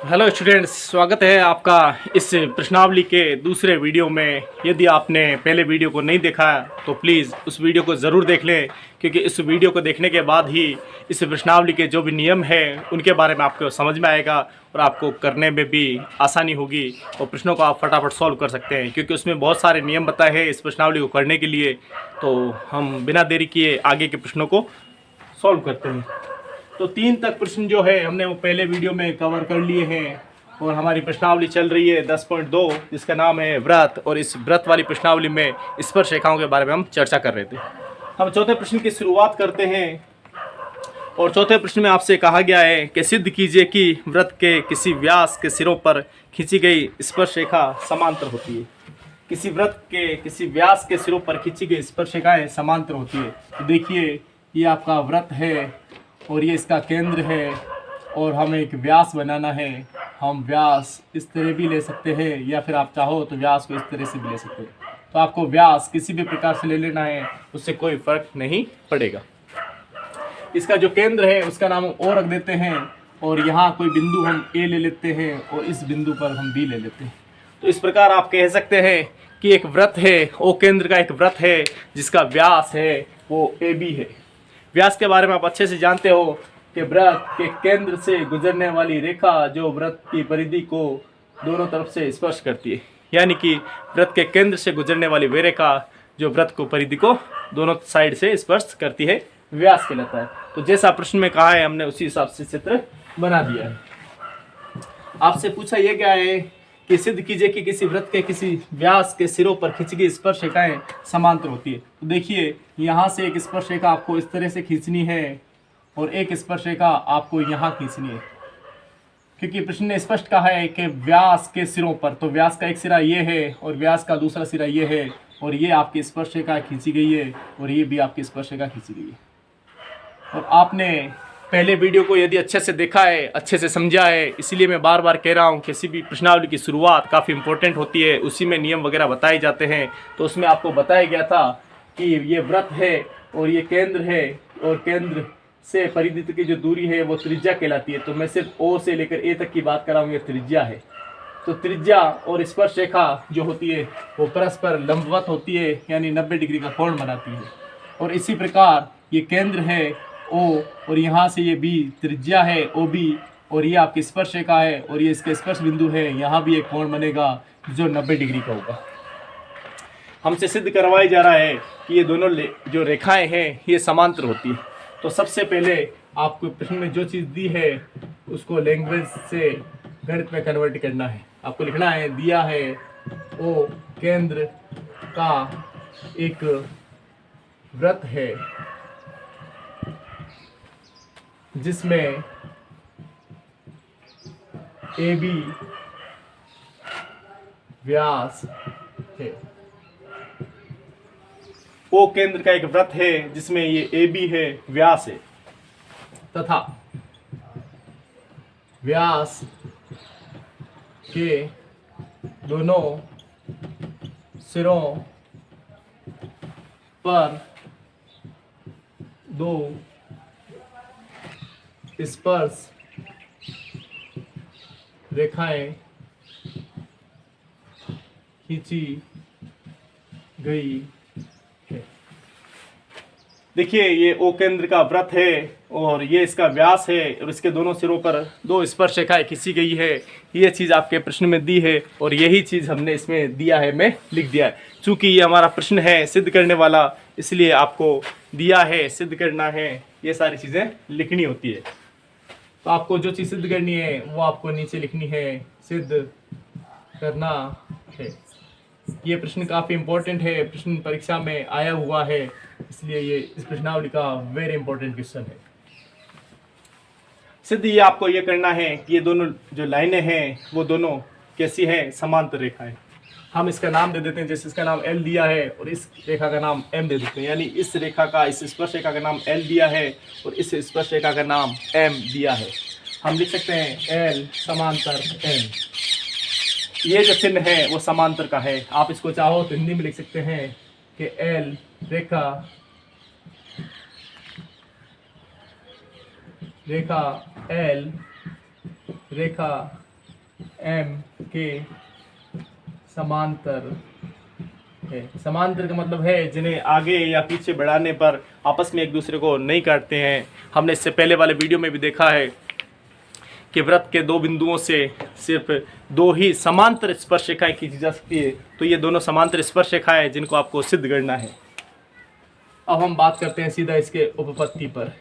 Hello students, स्वागत है आपका इस प्रश्नावली के दूसरे वीडियो में। यदि आपने पहले वीडियो को नहीं देखा तो प्लीज़ उस वीडियो को ज़रूर देख लें, क्योंकि इस वीडियो को देखने के बाद ही इस प्रश्नावली के जो भी नियम हैं उनके बारे में आपको समझ में आएगा और आपको करने में भी आसानी होगी और प्रश्नों को आप फटाफट सॉल्व कर सकते हैं, क्योंकि उसमें बहुत सारे नियम बताए हैं इस प्रश्नावली को करने के लिए। तो हम बिना देरी किए आगे के प्रश्नों को सॉल्व करते हैं। तो 3 तक प्रश्न जो है हमने वो पहले वीडियो में कवर कर लिए हैं और हमारी प्रश्नावली चल रही है 10.2, जिसका नाम है व्रत। और इस व्रत वाली प्रश्नावली में स्पर्श रेखाओं के बारे में हम चर्चा कर रहे थे। हम चौथे प्रश्न की शुरुआत करते हैं और चौथे प्रश्न में आपसे कहा गया है कि सिद्ध कीजिए कि व्रत के किसी व्यास के सिरों पर खींची गई स्पर्श रेखा समांतर होती है। किसी व्रत के किसी व्यास के सिरों पर खींची गई स्पर्श रेखाएं समांतर होती है। तो देखिए, ये आपका व्रत है और ये इसका केंद्र है और हमें एक व्यास बनाना है। हम व्यास इस तरह भी ले सकते हैं या फिर आप चाहो तो व्यास को इस तरह से भी ले सकते हैं। तो आपको व्यास किसी भी प्रकार से ले लेना है, उससे कोई फर्क नहीं पड़ेगा। इसका जो केंद्र है उसका नाम हम ओ रख देते हैं और यहाँ कोई बिंदु हम ए ले लेते हैं और इस बिंदु पर हम बी ले लेते हैं। तो इस प्रकार आप कह सकते हैं कि एक व्रत है, ओ केंद्र का एक व्रत है जिसका व्यास है वो ए बी है। व्यास के बारे में आप अच्छे से जानते हो कि व्रत के केंद्र से गुजरने वाली रेखा जो व्रत की परिधि को दोनों तरफ से स्पर्श करती है, यानी कि व्रत के केंद्र से गुजरने वाली वे रेखा जो व्रत को परिधि को दोनों साइड से स्पर्श करती है, व्यास कहलाता है। तो जैसा प्रश्न में कहा है हमने उसी हिसाब से चित्र बना दिया है। आपसे पूछा यह गया है कि सिद्ध कीजिए कि किसी व्रत के किसी व्यास के सिरों पर खींची गई स्पर्श रेखाएं समांतर होती है। तो देखिए, यहाँ से एक स्पर्श रेखा आपको इस तरह से खींचनी है और एक स्पर्श रेखा आपको यहाँ खींचनी है, क्योंकि प्रश्न ने स्पष्ट कहा है कि व्यास के सिरों पर। तो व्यास का एक सिरा ये है और व्यास का दूसरा सिरा ये है और ये आपकी स्पर्श रेखा खींची गई है और ये भी आपकी स्पर्श रेखा खींची गई है। और आपने पहले वीडियो को यदि अच्छे से देखा है, अच्छे से समझा है, इसीलिए मैं बार बार कह रहा हूँ किसी भी प्रश्नावली की शुरुआत काफ़ी इंपॉर्टेंट होती है, उसी में नियम वगैरह बताए जाते हैं। तो उसमें आपको बताया गया था कि ये व्रत है और ये केंद्र है और केंद्र से परिधि की जो दूरी है वो त्रिज्या कहलाती है। तो मैं सिर्फ ओ से लेकर ए तक की बात कर रहा हूँ, ये त्रिज्या है। तो त्रिज्या और स्पर्श रेखा जो होती है वो परस्पर लंबवत होती है, यानी 90 डिग्री का कोण बनाती है। और इसी प्रकार ये केंद्र है ओ और यहाँ से ये बी त्रिज्या है ओ बी और ये आपकी स्पर्श रेखा है और ये इसके स्पर्श बिंदु है। यहाँ भी एक कोण बनेगा जो 90 डिग्री का होगा। हमसे सिद्ध करवाया जा रहा है कि ये दोनों जो रेखाएं हैं ये समांतर होती है। तो सबसे पहले आपको प्रश्न में जो चीज़ दी है उसको लैंग्वेज से गणित में कन्वर्ट करना है। आपको लिखना है, दिया है ओ केंद्र का एक व्रत है जिसमें ए बी व्यास है। ओ केंद्र का एक व्रत है जिसमें ये ए बी है, व्यास है, तथा व्यास के दोनों सिरों पर दो स्पर्श रेखाएं खींची गई है। देखिए, ये ओ केंद्र का व्रत है और ये इसका व्यास है और इसके दोनों सिरों पर दो स्पर्श रेखाएं खींची गई है। ये चीज़ आपके प्रश्न में दी है और यही चीज़ हमने इसमें दिया है, मैं लिख दिया है। चूंकि ये हमारा प्रश्न है सिद्ध करने वाला, इसलिए आपको दिया है, सिद्ध करना है, ये सारी चीज़ें लिखनी होती है। तो आपको जो चीज़ सिद्ध करनी है वो आपको नीचे लिखनी है, सिद्ध करना है। ये प्रश्न काफ़ी इंपॉर्टेंट है, प्रश्न परीक्षा में आया हुआ है, इसलिए ये इस प्रश्नावली का वेरी इंपॉर्टेंट क्वेश्चन है। सिद्ध ये आपको ये करना है कि ये दोनों जो लाइनें हैं वो दोनों कैसी हैं, समांतर रेखाएं। हम इसका नाम दे देते हैं, जैसे इसका नाम एल दिया है और इस रेखा का नाम एम दे देते हैं, यानी इस रेखा का, इस स्पर्श रेखा का नाम एल दिया है और इस स्पर्श रेखा का नाम एम दिया है। हम लिख सकते हैं एल समांतर एम। ये जो चिन्ह है वो समांतर का है। आप इसको चाहो तो हिंदी में लिख सकते हैं कि एल रेखा रेखा एल रेखा एम के समांतर है। समांतर का मतलब है जिन्हें आगे या पीछे बढ़ाने पर आपस में एक दूसरे को नहीं काटते हैं। हमने इससे पहले वाले वीडियो में भी देखा है कि वृत्त के दो बिंदुओं से सिर्फ दो ही समांतर स्पर्श रेखाएं खींची जा सकती है। तो ये दोनों समांतर स्पर्श रेखाएं हैं जिनको आपको सिद्ध करना है। अब हम बात करते हैं सीधा इसके उपपत्ति पर।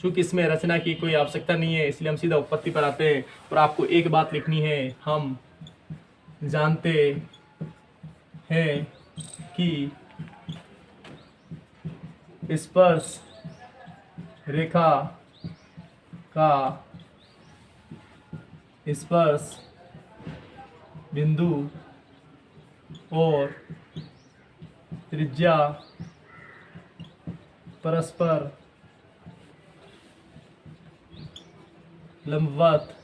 चूंकि इसमें रचना की कोई आवश्यकता नहीं है इसलिए हम सीधा उपपत्ति पर आते हैं। और आपको एक बात लिखनी है, हम जानते हैं कि स्पर्श रेखा का स्पर्श बिंदु और त्रिज्या परस्पर लंबवत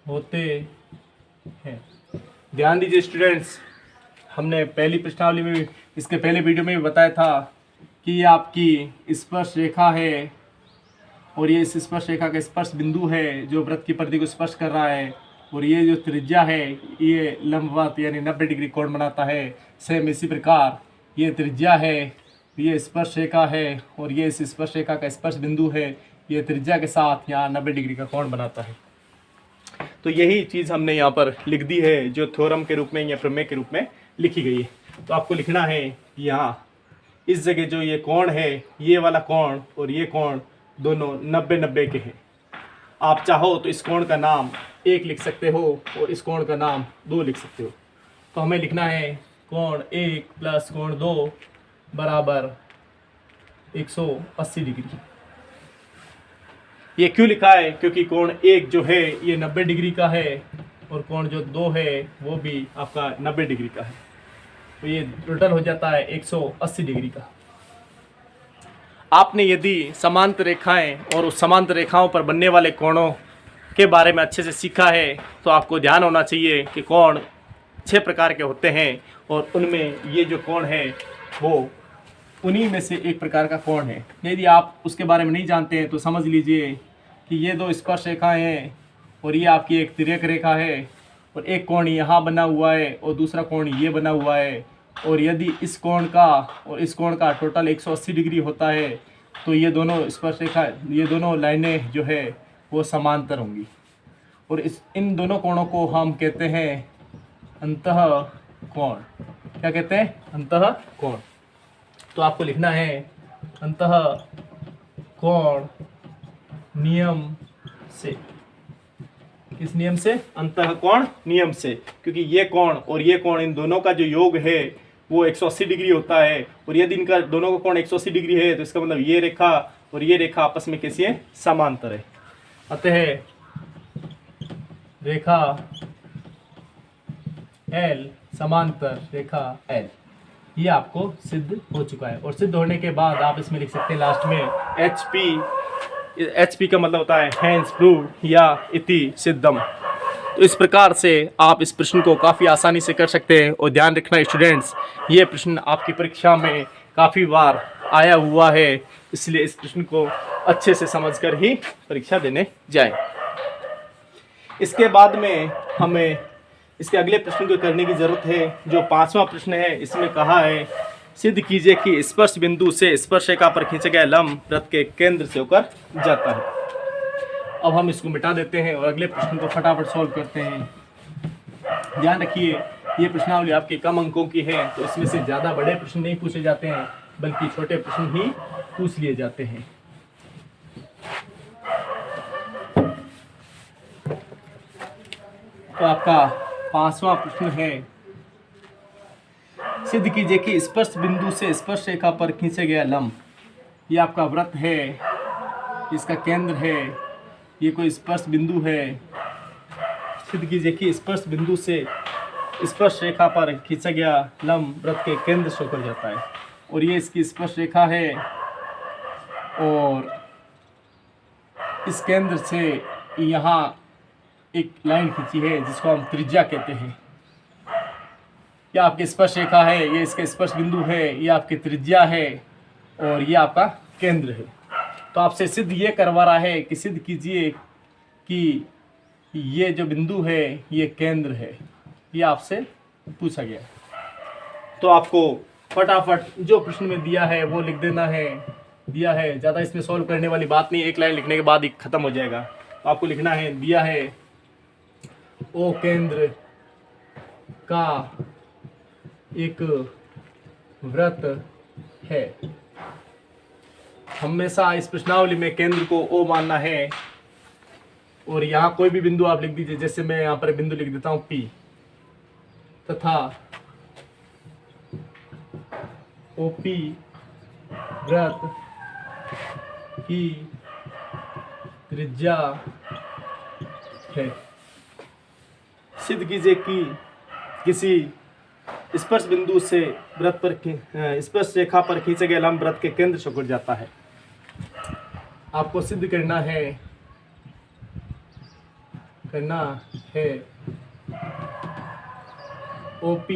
होते हैं। ध्यान दीजिए स्टूडेंट्स, हमने पहली प्रश्नावली में भी, इसके पहले वीडियो में भी बताया था कि ये आपकी स्पर्श रेखा है और ये इस स्पर्श रेखा का स्पर्श बिंदु है जो वृत्त की परिधि को स्पर्श कर रहा है। और ये जो त्रिज्या है ये लंबवत यानी 90 डिग्री कोण बनाता है। सेम इसी प्रकार ये त्रिज्या है, ये स्पर्श रेखा है और ये इस स्पर्श रेखा का स्पर्श बिंदु है, ये त्रिज्या के साथ यहाँ 90 डिग्री का कोण बनाता है। तो यही चीज़ हमने यहाँ पर लिख दी है जो थ्योरम के रूप में या प्रमेय के रूप में लिखी गई है। तो आपको लिखना है यहाँ इस जगह जो ये कोण है, ये वाला कोण और ये कोण दोनों 90-90 के हैं। आप चाहो तो इस कोण का नाम 1 लिख सकते हो और इस कोण का नाम 2 लिख सकते हो। तो हमें लिखना है कोण 1 प्लस कोण 2 बराबर 180 डिग्री। ये क्यों लिखा है? क्योंकि कोण 1 जो है ये 90 डिग्री का है और कोण जो 2 है वो भी आपका 90 डिग्री का है। तो ये टोटल हो जाता है 180 डिग्री का। आपने यदि समांतर रेखाएं और उस समांतर रेखाओं पर बनने वाले कोणों के बारे में अच्छे से सीखा है तो आपको ध्यान होना चाहिए कि कोण 6 प्रकार के होते हैं और उनमें ये जो कोण है वो उन्हीं में से एक प्रकार का कोण है। यदि आप उसके बारे में नहीं जानते हैं तो समझ लीजिए कि ये 2 स्पर्श रेखाएं हैं और ये आपकी एक तिर्यक रेखा है और एक कोण यहाँ बना हुआ है और दूसरा कोण ये बना हुआ है। और यदि इस कोण का और इस कोण का टोटल 180 डिग्री होता है तो ये दोनों स्पर्श रेखा, ये दोनों लाइनें जो है वो समांतर होंगी। और इन दोनों कोणों को हम कहते हैं अंतः कोण। क्या कहते हैं? अंतः कोण। तो आपको लिखना है अंतः कोण नियम से। किस नियम से? अंतः कोण नियम से। क्योंकि ये कोण और ये कोण इन दोनों का जो योग है वो 180 डिग्री होता है। और यदि इनका दोनों का कोण 180 डिग्री है तो इसका मतलब ये रेखा और ये रेखा आपस में कैसी है? समांतर है। अतः रेखा L समांतर रेखा L, ये आपको सिद्ध हो चुका है। और सिद्ध होने के बाद आप इसमें लिख सकते हैं लास्ट में HP। HP का मतलब होता है हैंस प्रूव्ड या इति सिद्धम। तो इस प्रकार से आप इस प्रश्न को काफ़ी आसानी से कर सकते हैं। और ध्यान रखना स्टूडेंट्स, ये प्रश्न आपकी परीक्षा में काफ़ी बार आया हुआ है, इसलिए इस प्रश्न को अच्छे से समझकर ही परीक्षा देने जाएं। इसके बाद में हमें इसके अगले प्रश्न को करने की ज़रूरत है जो 5वां प्रश्न है। इसमें कहा है सिद्ध कीजिए कि स्पर्श बिंदु से स्पर्श रेखा पर खींचा गया लंब वृत्त के केंद्र से होकर जाता है। अब हम इसको मिटा देते हैं और अगले प्रश्न को फटाफट सॉल्व करते हैं। ध्यान रखिए ये प्रश्नावली आपके कम अंकों की है तो इसमें से ज़्यादा बड़े प्रश्न नहीं पूछे जाते हैं बल्कि छोटे प्रश्न ही पूछ लिए जाते हैं। तो आपका 5वां प्रश्न है सिद्ध कीजिए कि स्पर्श बिंदु से स्पर्श रेखा पर खींचे गया लंब, ये आपका वृत्त है, इसका केंद्र है, ये कोई स्पर्श बिंदु है। सिद्ध कीजिए कि स्पर्श बिंदु से स्पर्श रेखा पर खींचा गया लंब वृत्त के केंद्र से होकर जाता है। और ये इसकी स्पर्श रेखा है और इस केंद्र से यहाँ एक लाइन खींची है जिसको हम त्रिज्या कहते हैं। ये आपकी स्पर्श रेखा है, ये इसका स्पर्श बिंदु है, ये आपकी त्रिज्या है और ये आपका केंद्र है। तो आपसे सिद्ध ये करवा रहा है कि सिद्ध कीजिए कि ये जो बिंदु है ये केंद्र है, ये आपसे पूछा गया। तो आपको फटाफट जो प्रश्न में दिया है वो लिख देना है। दिया है, ज़्यादा इसमें सॉल्व करने वाली बात नहीं, एक लाइन लिखने के बाद ही ख़त्म हो जाएगा। तो आपको लिखना है, दिया है ओ केंद्र का एक वृत्त है। हमेशा इस प्रश्नावली में केंद्र को ओ मानना है, और यहाँ कोई भी बिंदु आप लिख दीजिए, जैसे मैं यहाँ पर बिंदु लिख देता हूँ P, तथा OP वृत्त की त्रिज्या है। सिद्ध कीजिए कि किसी स्पर्श बिंदु से वृत्त पर स्पर्श रेखा पर खींचे गए लंब वृत्त के केंद्र से गुजर जाता है। आपको सिद्ध करना है OP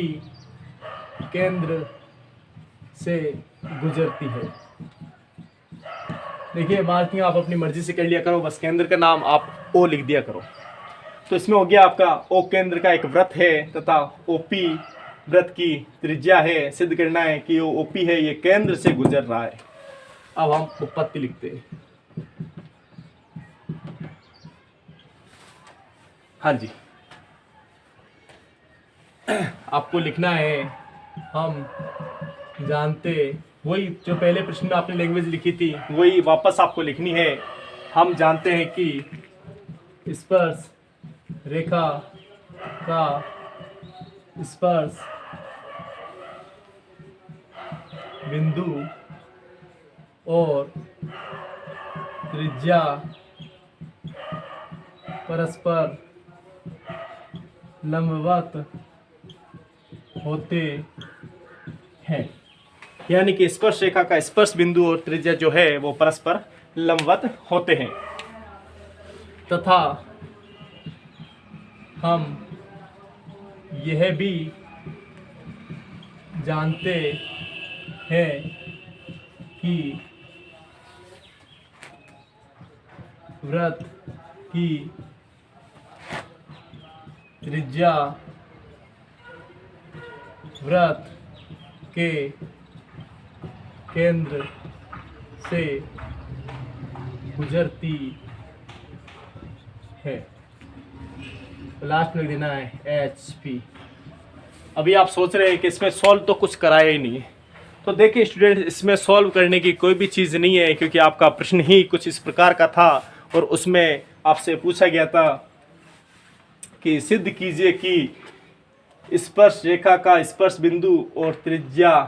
केंद्र से गुजरती है। देखिए मार्किंग आप अपनी मर्जी से कर लिया करो, बस केंद्र का नाम आप O लिख दिया करो। तो इसमें हो गया आपका O केंद्र का एक वृत्त है तथा OP वृत्त की त्रिज्या है। सिद्ध करना है कि वो OP है, ये केंद्र से गुजर रहा है। अब हम उत्पत्ति लिखते हैं। हाँ जी, आपको लिखना है, हम जानते, वही जो पहले प्रश्न में आपने लैंग्वेज लिखी थी वही वापस आपको लिखनी है। हम जानते हैं कि स्पर्श रेखा का स्पर्श बिंदु और त्रिज्या परस्पर लंबवत होते हैं। यानी कि स्पर्श रेखा का स्पर्श बिंदु और त्रिज्या जो है वो परस्पर लंबवत होते हैं, तथा हम यह भी जानते हैं कि वृत्त की त्रिज्या वृत्त के केंद्र से गुजरती है। लास्ट में देना है HP। अभी आप सोच रहे हैं कि इसमें सॉल्व तो कुछ कराया ही नहीं है, तो देखिए स्टूडेंट, इसमें सॉल्व करने की कोई भी चीज़ नहीं है, क्योंकि आपका प्रश्न ही कुछ इस प्रकार का था और उसमें आपसे पूछा गया था कि सिद्ध कीजिए कि स्पर्श रेखा का स्पर्श बिंदु और त्रिज्या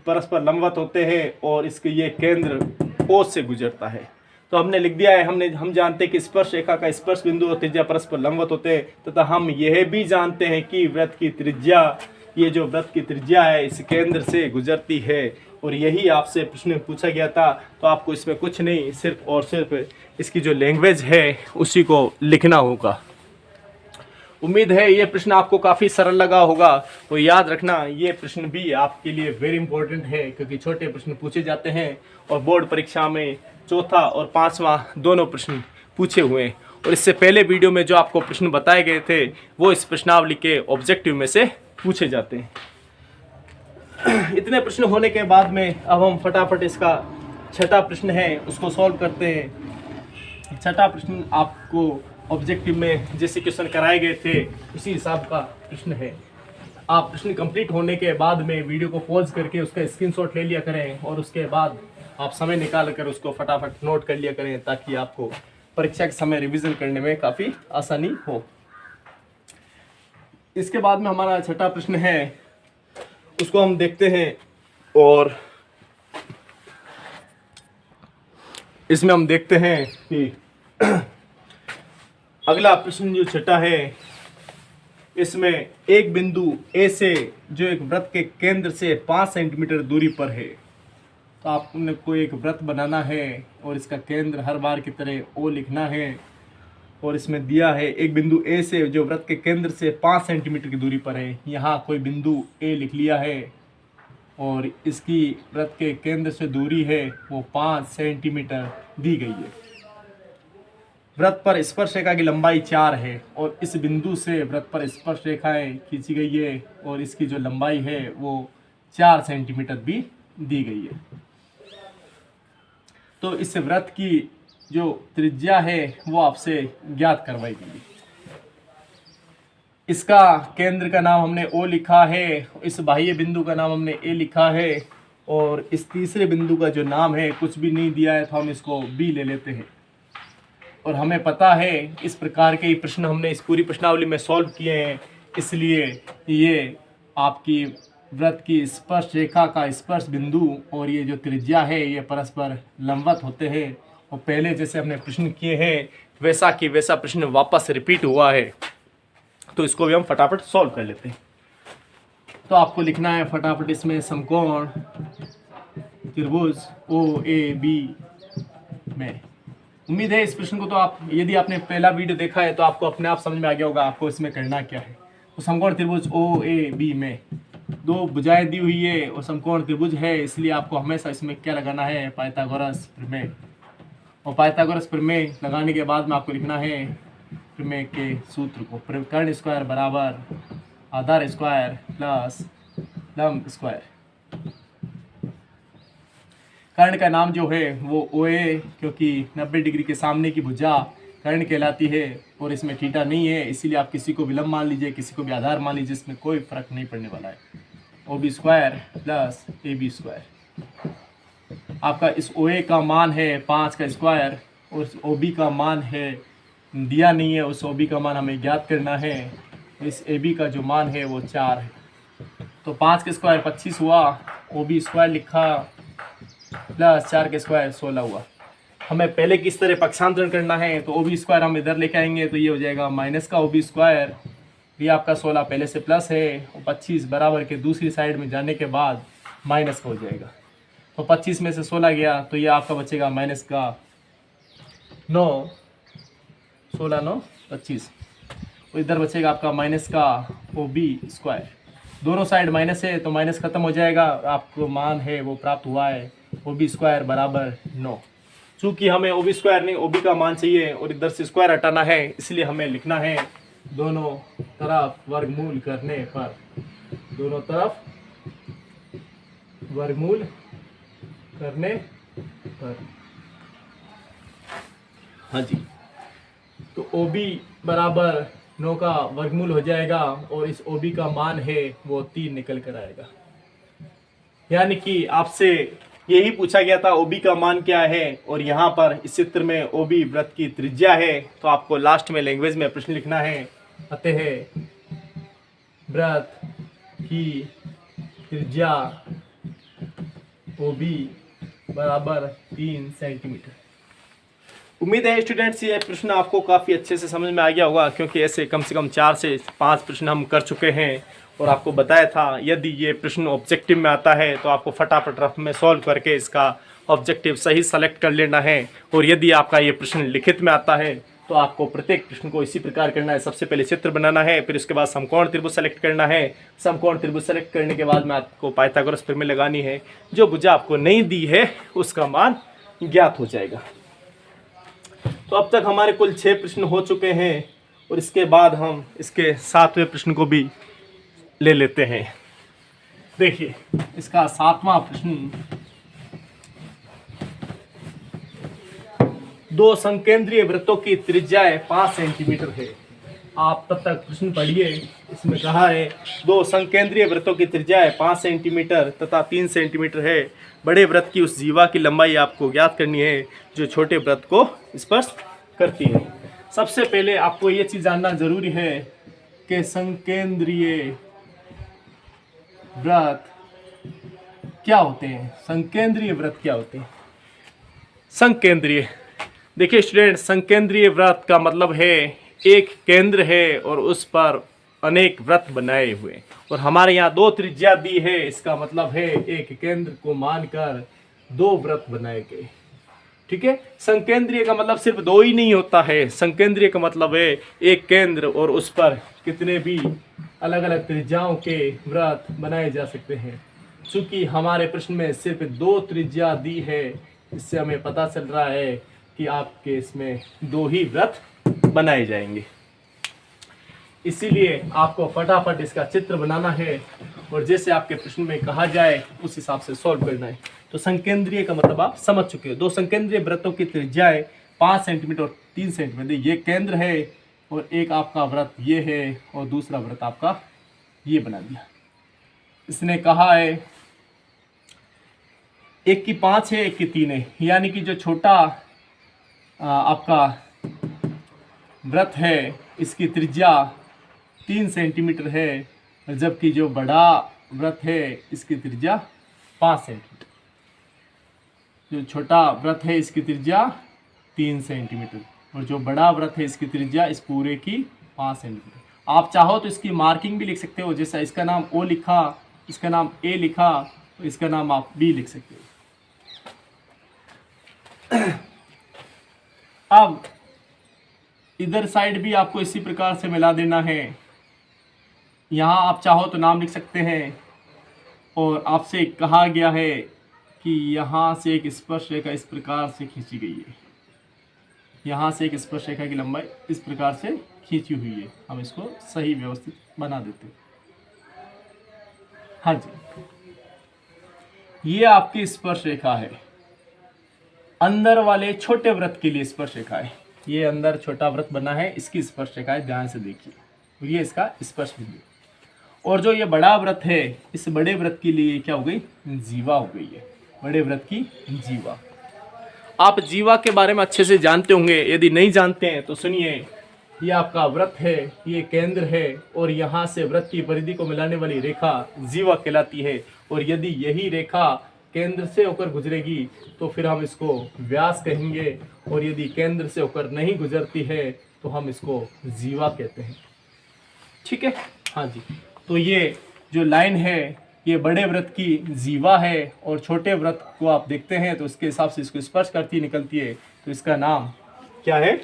परस्पर लंबवत होते हैं और इसके ये केंद्र O से गुजरता है। तो हमने लिख दिया है, हम जानते हैं कि स्पर्श रेखा का स्पर्श बिंदु और त्रिज्या परस्पर लंबवत होते हैं, तथा हम यह भी जानते हैं कि वृत्त की त्रिज्या, ये जो वृत्त की त्रिज्या है इस केंद्र से गुजरती है। और यही आपसे प्रश्न में पूछा गया था। तो आपको इसमें कुछ नहीं, सिर्फ और सिर्फ इसकी जो लैंग्वेज है उसी को लिखना होगा। उम्मीद है ये प्रश्न आपको काफ़ी सरल लगा होगा। तो याद रखना, ये प्रश्न भी आपके लिए वेरी इंपॉर्टेंट है, क्योंकि छोटे प्रश्न पूछे जाते हैं और बोर्ड परीक्षा में चौथा और पांचवा दोनों प्रश्न पूछे हुए हैं। और इससे पहले वीडियो में जो आपको प्रश्न बताए गए थे वो इस प्रश्नावली के ऑब्जेक्टिव में से पूछे जाते हैं। इतने प्रश्न होने के बाद में अब हम फटाफट इसका छठा प्रश्न है उसको सॉल्व करते हैं। छठा प्रश्न आपको ऑब्जेक्टिव में जैसे क्वेश्चन कराए गए थे उसी हिसाब का प्रश्न है। आप प्रश्न कंप्लीट होने के बाद में वीडियो को पॉज करके उसका स्क्रीनशॉट ले लिया करें और उसके बाद आप समय निकाल कर उसको फटाफट नोट कर लिया करें, ताकि आपको परीक्षा के समय रिवीजन करने में काफ़ी आसानी हो। इसके बाद में हमारा छठा प्रश्न है उसको हम देखते हैं, और इसमें हम देखते हैं कि अगला प्रश्न जो छठा है इसमें एक बिंदु A से जो एक वृत्त के केंद्र से 5 सेंटीमीटर दूरी पर है। तो आपने कोई एक वृत्त बनाना है और इसका केंद्र हर बार की तरह O लिखना है। और इसमें दिया है एक बिंदु A से जो वृत्त के केंद्र से 5 सेंटीमीटर की दूरी पर है। यहाँ कोई बिंदु A लिख लिया है और इसकी वृत्त के केंद्र से दूरी है वो 5 सेंटीमीटर दी गई है। वृत्त पर स्पर्श रेखा की लंबाई 4 है और इस बिंदु से वृत्त पर स्पर्श रेखाएं खींची गई है और इसकी जो लंबाई है वो 4 सेंटीमीटर भी दी गई है। तो इस वृत्त की जो त्रिज्या है वो आपसे ज्ञात करवाई गई। इसका केंद्र का नाम हमने O लिखा है, इस बाह्य बिंदु का नाम हमने A लिखा है और इस तीसरे बिंदु का जो नाम है कुछ भी नहीं दिया है तो हम इसको B ले लेते हैं। और हमें पता है इस प्रकार के प्रश्न हमने इस पूरी प्रश्नावली में सॉल्व किए हैं, इसलिए ये आपकी वृत्त की स्पर्श रेखा का स्पर्श बिंदु और ये जो त्रिज्या है ये परस्पर लंबवत होते हैं और पहले जैसे हमने प्रश्न किए हैं वैसा कि वैसा प्रश्न वापस रिपीट हुआ है। तो इसको भी हम फटाफट सॉल्व कर लेते हैं। तो आपको लिखना है फटाफट इसमें समकोण त्रिभुज OAB में। उम्मीद है इस प्रश्न को तो आप यदि आपने पहला वीडियो देखा है तो आपको अपने आप समझ में आ गया होगा आपको इसमें करना क्या है। तो समकोण त्रिभुज OAB में 2 भुजाएं दी हुई है और समकोण त्रिभुज है, इसलिए आपको हमेशा इसमें क्या लगाना है, पाइथागोरस प्रमेय। और पाइथागोरस प्रमेय लगाने के बाद में आपको लिखना है प्रमेय के सूत्र को, कर्ण स्क्वायर बराबर आधार स्क्वायर प्लस लंब स्क्वायर। कर्ण का नाम जो है वो OA, क्योंकि 90 डिग्री के सामने की भुजा कर्ण कहलाती है और इसमें थीटा नहीं है, इसीलिए आप किसी को विलंब मान लीजिए, किसी को भी आधार मान लीजिए, इसमें कोई फर्क नहीं पड़ने वाला है। OB square plus AB square. आपका इस OA का मान है 5 का स्क्वायर और इस OB का मान है दिया नहीं है, उस OB का मान हमें ज्ञात करना है। इस AB का जो मान है वो 4 है। तो 5 के स्क्वायर 25 हुआ, OB स्क्वायर लिखा प्लस 4 के स्क्वायर 16 हुआ। हमें पहले किस तरह पक्षांतरण करना है, तो OB स्क्वायर हम इधर लेके आएंगे तो ये हो जाएगा माइनस का OB स्क्वायर, ये आपका 16 पहले से प्लस है और 25 बराबर के दूसरी साइड में जाने के बाद माइनस का हो जाएगा। तो 25 में से 16 गया तो ये आपका बचेगा माइनस का 9, 16 9 25 और इधर बचेगा आपका माइनस का OB स्क्वायर। दोनों साइड माइनस है तो माइनस खत्म हो जाएगा, आपको मान है वो प्राप्त हुआ है OB स्क्वायर बराबर 9। चूँकि हमें OB स्क्वायर नहीं OB का मान चाहिए और इधर से स्क्वायर हटाना है, इसलिए हमें लिखना है दोनों तरफ वर्गमूल करने पर, दोनों तरफ वर्गमूल करने पर, हाँ जी। तो OB बराबर 9 का वर्गमूल हो जाएगा और इस OB का मान है वो 3 निकल कर आएगा। यानी कि आपसे यही पूछा गया था OB का मान क्या है और यहाँ पर इस चित्र में OB वृत्त की त्रिज्या है, तो आपको लास्ट में लैंग्वेज में प्रश्न लिखना है, अतः वृत्त की त्रिज्या OB बराबर 3 सेंटीमीटर। उम्मीद है स्टूडेंट्स ये प्रश्न आपको काफ़ी अच्छे से समझ में आ गया होगा, क्योंकि ऐसे कम से कम 4 से 5 प्रश्न हम कर चुके हैं और आपको बताया था यदि ये प्रश्न ऑब्जेक्टिव में आता है तो आपको फटाफट रफ में सॉल्व करके इसका ऑब्जेक्टिव सही सेलेक्ट कर लेना है। और यदि आपका ये प्रश्न लिखित में आता है तो आपको प्रत्येक प्रश्न को इसी प्रकार करना है। सबसे पहले चित्र बनाना है, फिर उसके बाद समकोण त्रिभुज सेलेक्ट करना है। समकोण त्रिभुज सेलेक्ट करने के बाद में आपको पाइथागोरस प्रमेय लगानी है। जो भुजा आपको नहीं दी है उसका मान ज्ञात हो जाएगा। तो अब तक हमारे कुल 6 प्रश्न हो चुके हैं और इसके बाद हम इसके 7वें प्रश्न को भी ले लेते हैं। देखिए इसका 7वां प्रश्न, 2 संकेंद्रीय वृत्तों की त्रिज्या 5 सेंटीमीटर है। आप तब तक प्रश्न पढ़िए। इसमें कहा है 2 संकेंद्रीय वृत्तों की त्रिज्या 5 सेंटीमीटर तथा 3 सेंटीमीटर है। बड़े वृत्त की उस जीवा की लंबाई आपको ज्ञात करनी है जो छोटे वृत्त को स्पर्श करती है। सबसे पहले आपको ये चीज़ जानना जरूरी है कि संकेंद्रीय वृत्त क्या होते हैं। संकेंद्रीय वृत्त क्या होते हैं? संकेंद्रीय, देखिए स्टूडेंट, संकेंद्रीय वृत्त का मतलब है एक केंद्र है और उस पर अनेक वृत्त बनाए हुए, और हमारे यहाँ 2 त्रिज्या दी है। इसका मतलब है एक केंद्र को मानकर 2 वृत्त बनाए गए। ठीक है, संकेंद्रीय का मतलब सिर्फ 2 ही नहीं होता है। संकेंद्रीय का मतलब है एक केंद्र और उस पर कितने भी अलग अलग त्रिज्याओं के वृत्त बनाए जा सकते हैं। चूंकि हमारे प्रश्न में सिर्फ 2 त्रिज्या दी है, इससे हमें पता चल रहा है कि आपके इसमें 2 ही व्रत बनाए जाएंगे। इसीलिए आपको फटाफट इसका चित्र बनाना है और जैसे आपके प्रश्न में कहा जाए उस हिसाब से सॉल्व करना है। तो संकेंद्रीय का मतलब आप समझ चुके हो। 2 संकेंद्रीय वृत्तों की त्रिज्याएं 5 सेंटीमीटर और 3 सेंटीमीटर, ये केंद्र है और एक आपका वृत्त ये है और दूसरा वृत्त आपका ये बना दिया। इसने कहा है एक की 5 है, एक की 3 है, यानी कि जो छोटा आपका वृत्त है इसकी त्रिज्या 3 सेंटीमीटर है, जबकि जो बड़ा वृत्त है इसकी त्रिज्या 5 सेंटीमीटर। जो छोटा वृत्त है इसकी त्रिज्या 3 सेंटीमीटर और जो बड़ा वृत्त है इसकी त्रिज्या इस पूरे की 5 सेंटीमीटर। आप चाहो तो इसकी मार्किंग भी लिख सकते हो, जैसा इसका नाम O लिखा, इसका नाम A लिखा, तो इसका नाम आप B लिख सकते हो। अब इधर साइड भी आपको इसी प्रकार से मिला देना है। यहाँ आप चाहो तो नाम लिख सकते हैं और आपसे कहा गया है कि यहाँ से एक स्पर्श रेखा इस प्रकार से खींची गई है। यहाँ से एक स्पर्श रेखा की लंबाई इस प्रकार से खींची हुई है। हम इसको सही व्यवस्थित बना देते हैं। हाँ जी, ये आपकी स्पर्श रेखा है। अंदर वाले छोटे वृत्त के लिए स्पर्श रेखा है। ये अंदर छोटा वृत्त बना है, इसकी स्पर्श रेखा है, ध्यान से देखिए। ये इसका स्पर्श बिंदु। और जो ये बड़ा वृत्त है, इस बड़े वृत्त के लिए क्या हो गई? जीवा हो गई है। बड़े वृत्त की जीवा। आप जीवा के बारे में अच्छे से जानते होंगे, यदि नहीं जानते हैं तो सुनिए। ये आपका वृत्त है, ये केंद्र है और यहाँ से वृत्त की परिधि को मिलाने वाली रेखा जीवा कहलाती है। और यदि यही रेखा केंद्र से होकर गुजरेगी तो फिर हम इसको व्यास कहेंगे, और यदि केंद्र से होकर नहीं गुजरती है तो हम इसको जीवा कहते हैं। ठीक है, हाँ जी। तो ये जो लाइन है ये बड़े वृत्त की जीवा है और छोटे वृत्त को आप देखते हैं तो उसके हिसाब से इसको स्पर्श करती निकलती है, तो इसका नाम क्या है?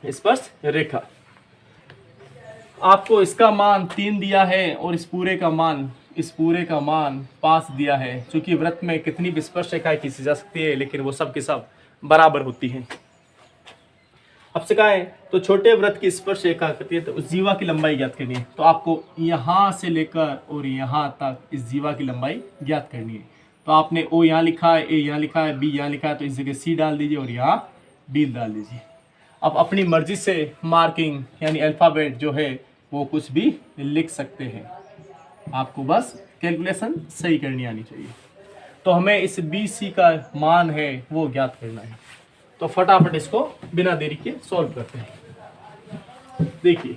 स्पर्श रेखा। आपको इसका मान 3 दिया है और इस पूरे का मान 5 दिया है। क्योंकि वृत्त में कितनी भी स्पर्श रेखाएं खींची जा सकती है, लेकिन वो सब के सब बराबर होती हैं। अब से कहा है तो छोटे वृत्त की स्पर्श रेखा करती है तो उस जीवा की लंबाई ज्ञात करनी है। तो आपको यहाँ से लेकर और यहाँ तक इस जीवा की लंबाई ज्ञात करनी है। तो आपने O यहाँ लिखा है, A यहाँ लिखा है, B यहाँ लिखा है, तो इस जगह C डाल दीजिए और यहाँ B डाल दीजिए। अब अपनी मर्जी से मार्किंग यानी अल्फ़ाबेट जो है वो कुछ भी लिख सकते हैं। आपको बस कैलकुलेशन सही करनी आनी चाहिए। तो हमें इस BC का मान है वो ज्ञात करना है। तो फटाफट इसको बिना देरी के सॉल्व करते हैं। देखिए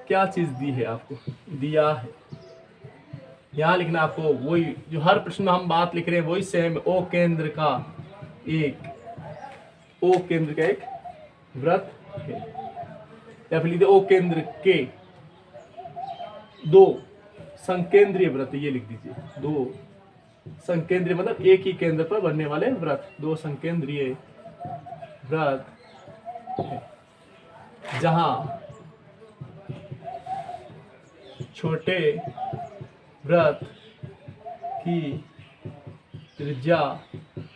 क्या चीज़ दी है, आपको दिया है यहाँ लिखना। आपको वही जो हर प्रश्न में हम बात लिख रहे हैं वही सेम। O केंद्र का एक वृत्त है, या फिर लिखिए O केंद्र के 2 संकेंद्रीय वृत्त, ये लिख दीजिए। 2 संकेंद्रीय मतलब एक ही केंद्र पर बनने वाले वृत्त, 2 संकेंद्रीय वृत्त है, जहां छोटे वृत्त की त्रिज्या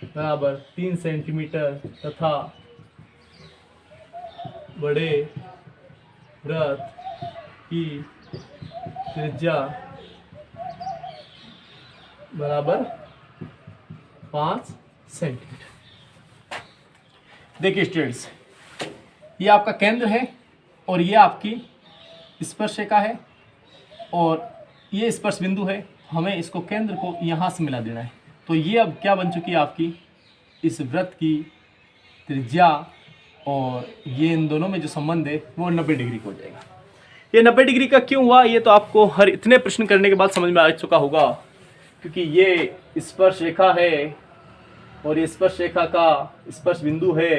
बराबर 3 सेंटीमीटर तथा बड़े वृत्त की त्रिज्या बराबर 5 सेंटीमीटर। देखिए स्टूडेंट्स, ये आपका केंद्र है और ये आपकी स्पर्श रेखा है और ये स्पर्श बिंदु है। हमें इसको केंद्र को यहाँ से मिला देना है। तो ये अब क्या बन चुकी है? आपकी इस वृत्त की त्रिज्या और ये इन दोनों में जो संबंध है वो 90 डिग्री का हो जाएगा। ये 90 डिग्री का क्यों हुआ ये तो आपको हर इतने प्रश्न करने के बाद समझ में आ चुका होगा, क्योंकि ये स्पर्श रेखा है और ये स्पर्श रेखा का स्पर्श बिंदु है,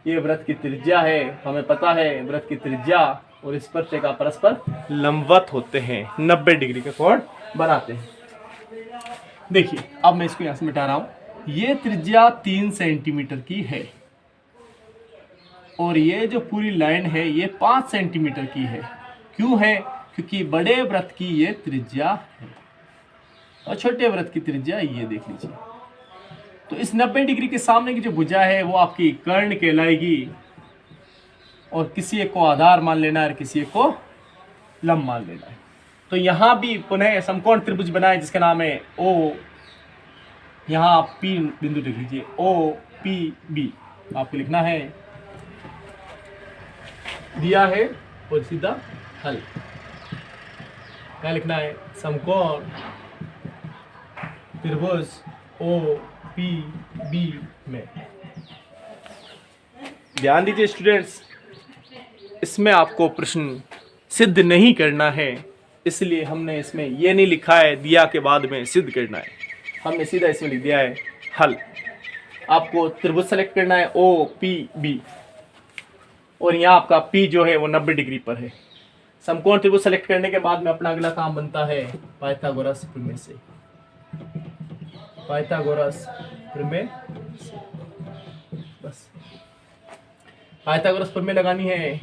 ये वृत्त की त्रिज्या है। हमें पता है वृत्त की त्रिज्या और स्पर्श रेखा परस्पर लंबवत होते हैं, 90 डिग्री का कोण बनाते हैं। देखिए अब मैं इसको यहाँ से मिटा रहा हूँ। ये त्रिज्या 3 सेंटीमीटर की है और ये जो पूरी लाइन है ये 5 सेंटीमीटर की है। क्यों है? क्योंकि बड़े वृत्त की ये त्रिज्या है और छोटे वृत्त की त्रिज्या ये देख लीजिए। तो इस 90 डिग्री के सामने की जो भुजा है वो आपकी कर्ण कहलाएगी, और किसी एक को आधार मान लेना है और किसी एक को लंब मान लेना है। तो यहाँ भी पुनः समकोण त्रिभुज बनाए जिसका नाम है ओ, यहाँ आप P बिंदु लिख लीजिए, ओ पी बी आपको लिखना है, दिया है और सीधा हल। क्या लिखना है? समकोण त्रिभुज ओ पी बी में। ध्यान दीजिए स्टूडेंट्स, इसमें आपको प्रश्न सिद्ध नहीं करना है, इसलिए हमने इसमें यह नहीं लिखा है दिया के बाद में सिद्ध करना है, हमने सीधा इसमें लिख दिया है हल। आपको त्रिभुज सेलेक्ट करना है ओ पी बी, और यहाँ आपका P जो है वो 90 डिग्री पर है। समकोण त्रिभुज सेलेक्ट करने के बाद में अपना अगला काम बनता है पाइथागोरस प्रमेय से। पाइथागोरस प्रमेय से बस पाइथागोरस प्रमेय लगानी है।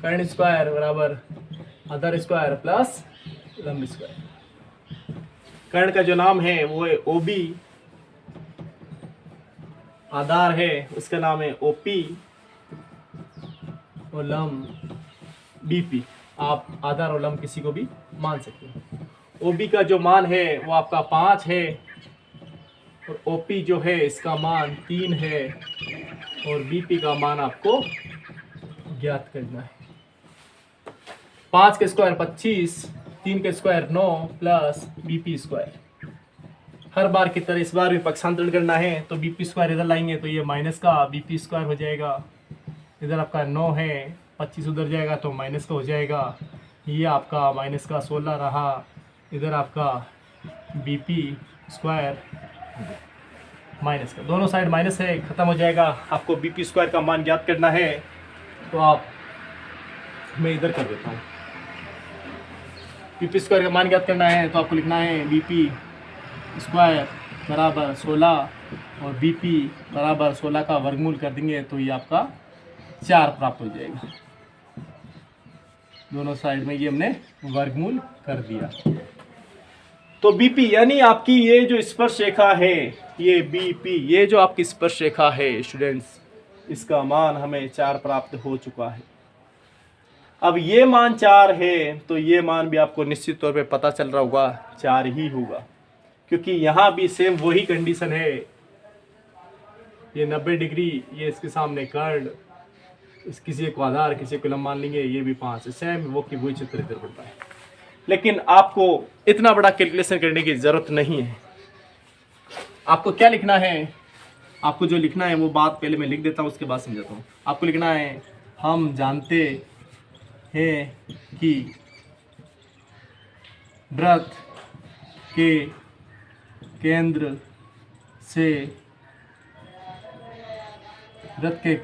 कर्ण स्क्वायर बराबर आधार स्क्वायर प्लस लंब स्क्वायर। कर्ण का जो नाम है वो है OB, आधार है उसका नाम है OP, और लंब BP। आप आधार और लंब किसी को भी मान सकते हैं। OB का जो मान है वो आपका 5 है, और OP जो है इसका मान 3 है, और BP का मान आपको ज्ञात करना है। 5 के स्क्वायर 25, 3 के स्क्वायर 9 प्लस BP स्क्वायर। हर बार की तरह इस बार भी पक्षांतरण करना है, तो BP स्क्वायर इधर लाएंगे तो ये माइनस का BP स्क्वायर हो जाएगा। इधर आपका 9 है, 25 उधर जाएगा तो माइनस का हो जाएगा, ये आपका माइनस का 16 रहा। इधर आपका BP स्क्वायर माइनस का, दोनों साइड माइनस है, ख़त्म हो जाएगा। आपको BP स्क्वायर का मान ज्ञात करना है, तो आप मैं इधर कर देता हूँ। BP स्क्वायर का मान ज्ञात करना है तो आपको लिखना है BP स्क्वायर बराबर 16, और BP बराबर 16 का वर्गमूल कर देंगे तो ये आपका 4 प्राप्त हो जाएगा। दोनों साइड में ये हमने वर्गमूल कर दिया। तो BP यानी आपकी ये जो स्पर्श रेखा है, ये BP, ये जो आपकी स्पर्श रेखा है स्टूडेंट्स, इसका मान हमें 4 प्राप्त हो चुका है। अब ये मान 4 है, तो ये मान भी आपको निश्चित तौर पे पता चल रहा होगा 4 ही होगा, क्योंकि यहाँ भी सेम वही कंडीशन है। ये 90 डिग्री, ये इसके सामने कर्ण, इस किसी को आधार किसी को लंब मान लेंगे, ये भी 5 है, सेम वो की वही चित्र इधर बनता है। लेकिन आपको इतना बड़ा कैलकुलेशन करने की जरूरत नहीं है। आपको क्या लिखना है? आपको जो लिखना है वो बात पहले मैं लिख देता हूँ, उसके बाद समझाता हूँ। आपको लिखना है, हम जानते हैं कि वृत्त के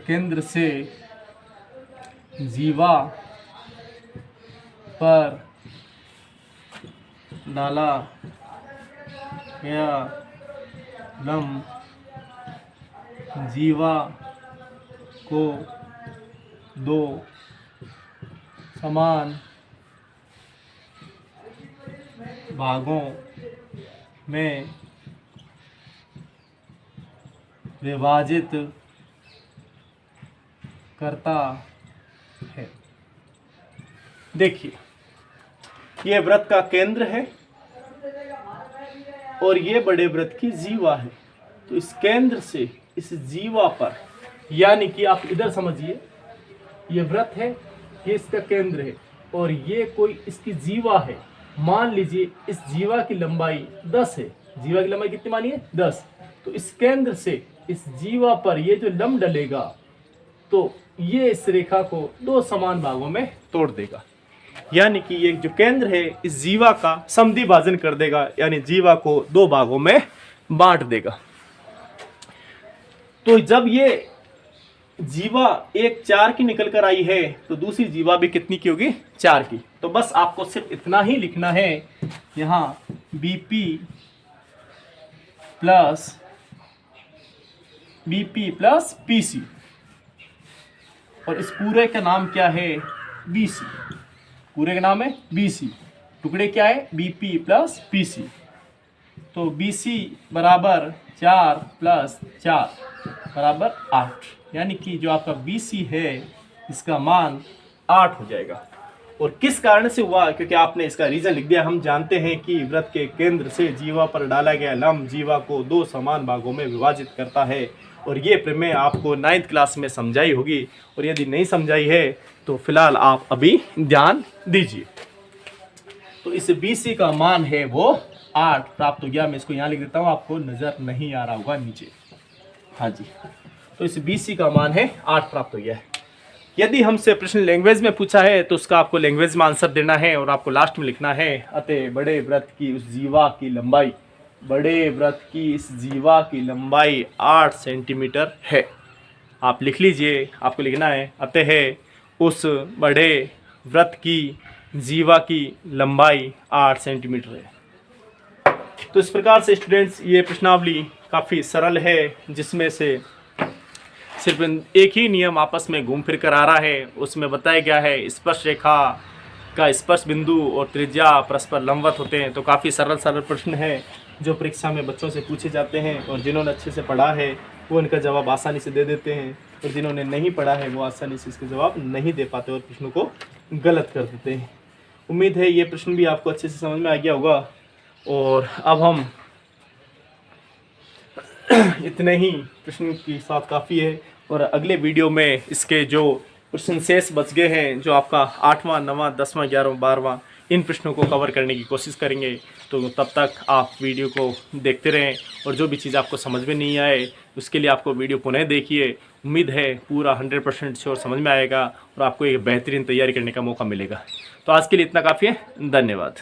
केंद्र से जीवा पर डाला गया लंब जीवा को 2 समान भागों में विभाजित करता है। देखिए, ये वृत्त का केंद्र है और ये बड़े वृत्त की जीवा है। तो इस केंद्र से इस जीवा पर, यानी कि आप इधर समझिए, ये वृत्त है, ये इसका केंद्र है, और ये कोई इसकी जीवा है। मान लीजिए इस जीवा की लंबाई 10 है। जीवा की लंबाई कितनी मानिए? 10। तो इस केंद्र से इस जीवा पर ये जो लंब डलेगा, तो ये इस रेखा को 2 समान भागों में तोड़ देगा। यानी कि ये जो केंद्र है इस जीवा का समद्वि भाजन कर देगा, यानी जीवा को 2 भागों में बांट देगा। तो जब ये जीवा एक 4 की निकल कर आई है, तो दूसरी जीवा भी कितनी की होगी? 4 की। तो बस आपको सिर्फ इतना ही लिखना है, यहाँ BP प्लस PC, और इस पूरे का नाम क्या है? BC। पूरे का नाम है BC, टुकड़े क्या है? BP plus PC। तो BC बराबर 4 + 4 बराबर 8, यानी कि जो आपका BC है इसका मान 8 हो जाएगा। और किस कारण से हुआ, क्योंकि आपने इसका रीज़न लिख दिया। हम जानते हैं कि वृत्त के केंद्र से जीवा पर डाला गया लंब जीवा को 2 समान भागों में विभाजित करता है। और ये प्रमेय आपको 9th क्लास में समझाई होगी, और यदि नहीं समझाई है तो फिलहाल आप अभी ध्यान दीजिए। तो इस BC का मान है वो 8 प्राप्त हो गया। मैं इसको यहाँ लिख देता हूँ, आपको नज़र नहीं आ रहा होगा नीचे। हाँ जी, तो इस BC का मान है 8 प्राप्त हो गया है। यदि हमसे प्रश्न लैंग्वेज में पूछा है तो उसका आपको लैंग्वेज में आंसर देना है और आपको लास्ट में लिखना है अतः बड़े वृत्त की उस जीवा की लंबाई, बड़े वृत्त की इस जीवा की लंबाई 8 सेंटीमीटर है। आप लिख लीजिए, आपको लिखना है अतः उस बड़े वृत्त की जीवा की लंबाई 8 सेंटीमीटर है। तो इस प्रकार से स्टूडेंट्स ये प्रश्नावली काफ़ी सरल है, जिसमें से सिर्फ एक ही नियम आपस में घूम फिर कर आ रहा है। उसमें बताया गया है स्पर्श रेखा का स्पर्श बिंदु और त्रिज्या परस्पर लंबवत होते हैं। तो काफ़ी सरल सरल प्रश्न है जो परीक्षा में बच्चों से पूछे जाते हैं, और जिन्होंने अच्छे से पढ़ा है वो इनका जवाब आसानी से दे देते हैं, और जिन्होंने नहीं पढ़ा है वो आसानी से इसके जवाब नहीं दे पाते और प्रश्नों को गलत कर देते हैं। उम्मीद है ये प्रश्न भी आपको अच्छे से समझ में आ गया होगा। और अब हम इतने ही प्रश्न के साथ काफ़ी है, और अगले वीडियो में इसके जो प्रश्न शेष बच गए हैं, जो आपका 8वां 9वां 10वां 11वां 12वां, इन प्रश्नों को कवर करने की कोशिश करेंगे। तो तब तक आप वीडियो को देखते रहें, और जो भी चीज़ आपको समझ में नहीं आए उसके लिए आपको वीडियो पुनः देखिए। उम्मीद है पूरा 100% श्योर समझ में आएगा और आपको एक बेहतरीन तैयारी करने का मौका मिलेगा। तो आज के लिए इतना काफ़ी है। धन्यवाद।